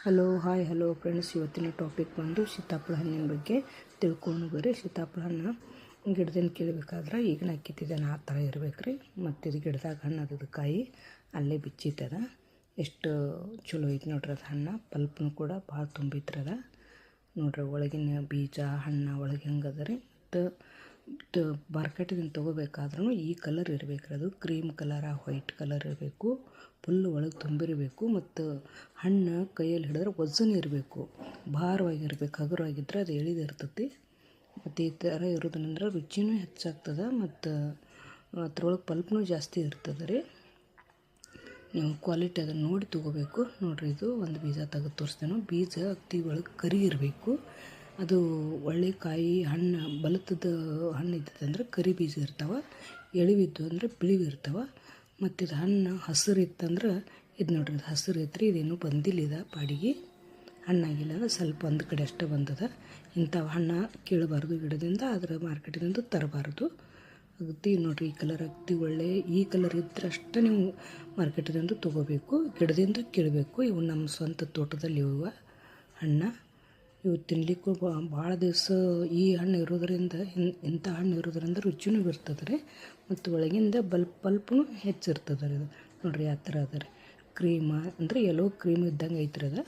Hello friends, ಇವತ್ತಿನ topic ಬಂದು ಸೀತಾಫಲ ಹಣ್ಣಿನ ಬಗ್ಗೆ ತಿಳ್ಕೊಂಡು ಬರ್ರಿ. ಸೀತಾಫಲ ಹಣ್ಣು ಗಿಡದಿಂದ ಕೀಳಬೇಕಾದ್ರೆ ಈಗ ನಾ ಕಿತ್ತಿದ್ದೇನೆ ಆ ಥರ ಇರ್ಬೇಕು ರೀ. ಮತ್ತು ಇದು ಗಿಡದಾಗ ಹಣ್ಣು ಅದದ ಕಾಯಿ ಅಲ್ಲೇ ಬಿಚ್ಚಿತ್ತದ. ಎಷ್ಟು ಚಲೋ ಐತಿ ನೋಡ್ರಿ ಅದು ಹಣ್ಣು. ಪಲ್ಪ್ನು ಕೂಡ ಭಾಳ ತುಂಬಿತ್ರದ ನೋಡ್ರಿ. ಒಳಗಿನ ಬೀಜ ಹಣ್ಣು ಒಳಗೆ ಹೆಂಗದ ರೀ. ಮತ್ತು ಮಾರ್ಕೆಟಿಂದ ತೊಗೋಬೇಕಾದ್ರೂ ಈ ಕಲರ್ ಇರಬೇಕು ರೀ. ಅದು ಕ್ರೀಮ್ ಕಲರ ವೈಟ್ ಕಲರ್ ಇರಬೇಕು. ಫುಲ್ ಒಳಗೆ ತುಂಬಿರಬೇಕು. ಮತ್ತು ಹಣ್ಣು ಕೈಯಲ್ಲಿ ಹಿಡಿದ್ರೆ ವಜನ್ ಇರಬೇಕು, ಭಾರವಾಗಿರ್ಬೇಕು. ಹಗುರವಾಗಿದ್ದರೆ ಅದು ಎಳಿದಿರ್ತೈತಿ. ಮತ್ತು ಈ ಥರ ಇರೋದ್ರಿಂದ ರುಚಿನೂ ಹೆಚ್ಚಾಗ್ತದೆ. ಮತ್ತು ಅದ್ರೊಳಗೆ ಪಲ್ಪ್ನೂ ಜಾಸ್ತಿ ಇರ್ತದೆ ರೀ. ನೀವು ಕ್ವಾಲಿಟಿ ಅದನ್ನು ನೋಡಿ ತೊಗೋಬೇಕು. ನೋಡಿರಿ, ಇದು ಒಂದು ಬೀಜ ತೆಗೆದು ತೋರಿಸ್ತೇನೆ. ಬೀಜ ಅಗ್ದಿ ಒಳಗೆ ಕರಿ ಇರಬೇಕು. ಅದು ಒಳ್ಳೆ ಕಾಯಿ ಹಣ್ಣು ಬಲತದ ಹಣ್ಣು ಇದ್ದಿತ್ತಂದ್ರೆ ಕರಿ ಬೀಜ ಇರ್ತಾವೆ. ಎಳಿವಿದ್ದು ಅಂದರೆ ಬಿಳಿವು ಇರ್ತಾವೆ. ಮತ್ತು ಇದು ಹಣ್ಣು ಹಸಿರು ಇತ್ತಂದ್ರೆ ಇದು ನೋಡ್ರಿ, ಇದು ಹಸಿರು ಐತ್ರಿ. ಇದೇನು ಬಂದಿಲ್ಲ, ಇದು ಪಾಡಿಗೆ ಹಣ್ಣಾಗಿಲ್ಲ. ಅದು ಸ್ವಲ್ಪ ಒಂದು ಕಡೆ ಅಷ್ಟೇ ಬಂದದ. ಇಂಥವು ಹಣ್ಣು ಕೀಳಬಾರ್ದು ಗಿಡದಿಂದ, ಅದರ ಮಾರ್ಕೆಟಿನಿಂದ ತರಬಾರ್ದು. ಅಗದಿ ನೋಡಿರಿ, ಈ ಕಲರ್ ಅಗದಿ ಒಳ್ಳೆ ಈ ಕಲರ್ ಇದ್ದರೆ ಅಷ್ಟೇ ನೀವು ಮಾರ್ಕೆಟಿನಿಂದ ತೊಗೋಬೇಕು. ಗಿಡದಿಂದ ಕೀಳಬೇಕು. ಇವು ನಮ್ಮ ಸ್ವಂತ ತೋಟದಲ್ಲಿ ಇವು ಹಣ್ಣು. ಇವು ತಿನ್ನಲಿಕ್ಕೂ ಭಾಳ ದಿವಸ ಈ ಹಣ್ಣು ಇರೋದರಿಂದ, ಇಂಥ ಹಣ್ಣು ಇರೋದ್ರಿಂದ ರುಚಿನೂ ಇರ್ತದೆ ರೀ. ಮತ್ತು ಒಳಗಿಂದ ಪಲ್ಪ್ನೂ ಹೆಚ್ಚಿರ್ತದೆ ರೀ. ಇದು ನೋಡಿರಿ ಯಾವ ಥರ ಅದ ರೀ. ಕ್ರೀಮ ಅಂದರೆ ಎಲ್ಲೋ ಕ್ರೀಮ್ ಇದ್ದಂಗೆ ಐತ್ರಿ ಅದು.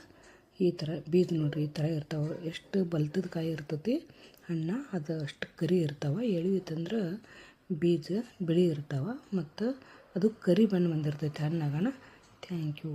ಈ ಥರ ಬೀಜ ನೋಡಿರಿ, ಈ ಥರ ಇರ್ತಾವೆ. ಎಷ್ಟು ಬಲ್ತದ ಕಾಯಿ ಇರ್ತೈತಿ ಹಣ್ಣು, ಅದು ಅಷ್ಟು ಕರಿ ಇರ್ತಾವೆ. ಎಳಿವಿತ್ತಂದ್ರೆ ಬೀಜ ಬಿಳಿ ಇರ್ತಾವೆ. ಮತ್ತು ಅದು ಕರಿ ಬಣ್ಣ ಬಂದಿರ್ತೈತಿ ಹಣ್ಣಾಗಣ. Thank you.